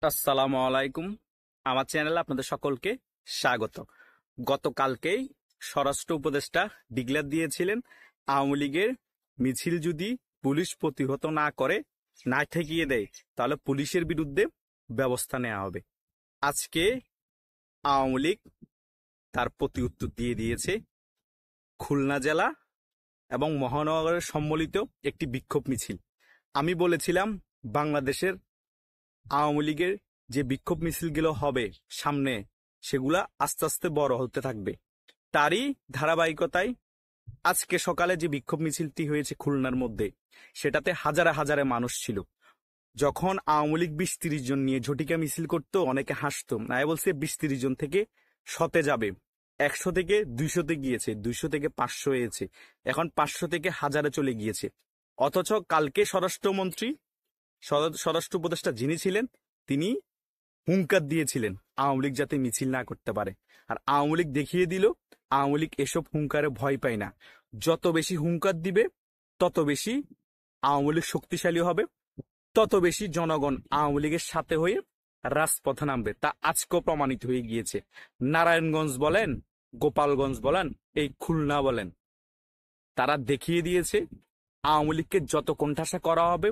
আসসালামু আলাইকুম। আমার চ্যানেলে আপনাদের সকলকে স্বাগত। গতকালকেই স্বরাষ্ট্র উপদেষ্টা ডিক্লেয়ার দিয়েছিলেন, আওয়ামী লীগের মিছিল যদি পুলিশ প্রতিহত না করে, না ঠেকিয়ে দেয়, তাহলে পুলিশের বিরুদ্ধে ব্যবস্থা নেওয়া হবে। আজকে আওয়ামী লীগ তার প্রতি উত্তর দিয়ে দিয়েছে। খুলনা জেলা এবং মহানগরের সম্মিলিত একটি বিক্ষোভ মিছিল। আমি বলেছিলাম, বাংলাদেশের আওয়ামী লীগের যে বিক্ষোভ মিছিলগুলো হবে সামনে, সেগুলা আস্তে আস্তে বড় হতে থাকবে। তারই ধারাবাহিকতায় আজকে সকালে যে বিক্ষোভ মিছিলটি হয়েছে খুলনার মধ্যে, সেটাতে হাজারে হাজারে মানুষ ছিল। যখন আওয়ামী লীগ 20-30 জন নিয়ে ঝটিকা মিছিল করতো, অনেকে হাসতো, নাই বলছে 20-30 জন থেকে 100-তে যাবে, 100 থেকে 200-তে গিয়েছে, 200 থেকে 500 হয়েছে, এখন 500 থেকে 1000-এ চলে গিয়েছে। অথচ কালকে স্বরাষ্ট্র উপদেষ্টা যিনি ছিলেন, তিনি হুঙ্কার দিয়েছিলেন আওয়ামী লীগ যাতে মিছিল না করতে পারে। আর আওয়ামী লীগ দেখিয়ে দিল, আওয়ামী লীগ এসব হুঙ্কারে ভয় পায় না। যত বেশি হুঙ্কার দিবে, তত বেশি আওয়ামী লীগ শক্তিশালী হবে, তত বেশি জনগণ আওয়ামী লীগের সাথে হয়ে রাজপথে নামবে। তা আজকেও প্রমাণিত হয়ে গিয়েছে। নারায়ণগঞ্জ বলেন, গোপালগঞ্জ বলেন, এই খুলনা বলেন, তারা দেখিয়ে দিয়েছে আওয়ামী লীগকে যত কোণঠাসা করা হবে,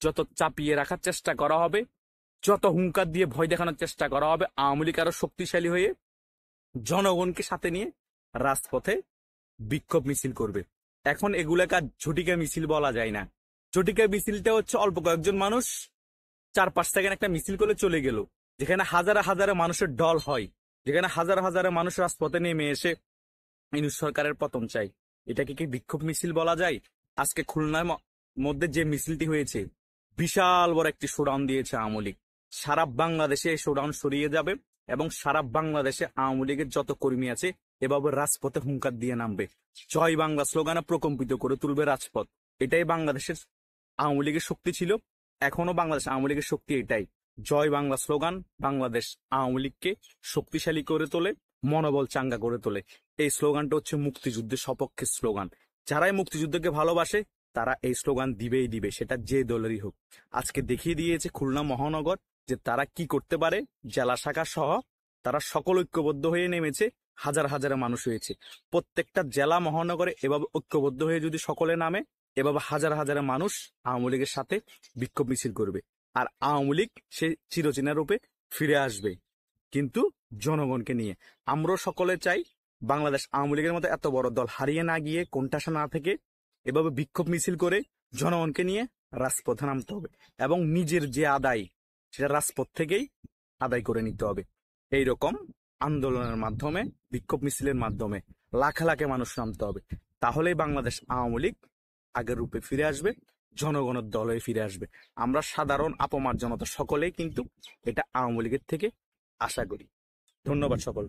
যত চাপিয়ে রাখার চেষ্টা করা হবে, যত হুঙ্কার দিয়ে ভয় দেখানোর চেষ্টা করা হবে, আওয়ামী লীগ আরো শক্তিশালী হয়ে জনগণকে সাথে নিয়ে রাজপথে বিক্ষোভ মিছিল করবে। এখন এগুলাকে আর ঝটিকা মিছিল বলা যায় না। ঝটিকা মিছিলটা হচ্ছে অল্প কয়েকজন মানুষ 4-5 সেকেন্ড একটা মিছিল করে চলে গেল, যেখানে হাজারে হাজারে মানুষের ঢল হয়, যেখানে হাজারে হাজারে মানুষ রাজপথে নেমে এসে ইউনূস সরকারের পতন চাই। এটাকে কি বিক্ষোভ মিছিল বলা যায়? আজকে খুলনার মধ্যে যে মিছিলটি হয়েছে, বিশাল বড় একটি শোডাউন দিয়েছে আওয়ামী লীগ। সারা বাংলাদেশে এই শোডাউন সরিয়ে যাবে এবং সারা বাংলাদেশে আওয়ামী লীগের যত কর্মী আছে এভাবে রাজপথে হুঙ্কার দিয়ে নামবে। জয় বাংলা স্লোগানে প্রকম্পিত করে তুলবে রাজপথ। এটাই বাংলাদেশের আওয়ামী লীগের শক্তি ছিল, এখনো বাংলাদেশ আওয়ামী লীগের শক্তি এটাই। জয় বাংলা স্লোগান বাংলাদেশ আওয়ামী লীগকে শক্তিশালী করে তোলে, মনোবল চাঙ্গা করে তোলে। এই স্লোগানটা হচ্ছে মুক্তিযুদ্ধের সপক্ষে স্লোগান। যারাই মুক্তিযুদ্ধকে ভালোবাসে, তারা এই স্লোগান দিবেই দিবে, সেটা যে দলেরই হোক। আজকে দেখিয়ে দিয়েছে খুলনা মহানগর যে তারা কি করতে পারে। জেলা শাখা সহ তারা সকল ঐক্যবদ্ধ হয়ে নেমেছে, হাজার হাজারে মানুষ হয়েছে। প্রত্যেকটা জেলা মহানগরে এভাবে ঐক্যবদ্ধ হয়ে যদি সকলে নামে, এভাবে হাজার হাজারে মানুষ আওয়ামী লীগের সাথে বিক্ষোভ মিছিল করবে। আর আওয়ামী লীগ সে চিরচেনা রূপে ফিরে আসবে, কিন্তু জনগণকে নিয়ে। আমরাও সকলে চাই বাংলাদেশ আওয়ামী লীগের মতো এত বড় দল হারিয়ে না গিয়ে, কোণঠাসা না থেকে, এভাবে বিক্ষোভ মিছিল করে জনগণকে নিয়ে রাজপথে নামতে হবে এবং নিজের যে আদায়, সেটা রাজপথ থেকেই আদায় করে নিতে হবে। এইরকম আন্দোলনের মাধ্যমে, বিক্ষোভ মিছিলের মাধ্যমে লাখে লাখে মানুষ নামতে হবে। তাহলেই বাংলাদেশ আওয়ামী লীগ আগের রূপে ফিরে আসবে, জনগণের দল হয়ে ফিরে আসবে। আমরা সাধারণ আপামর জনতা সকলেই কিন্তু এটা আওয়ামী লীগের থেকে আশা করি। ধন্যবাদ সকল।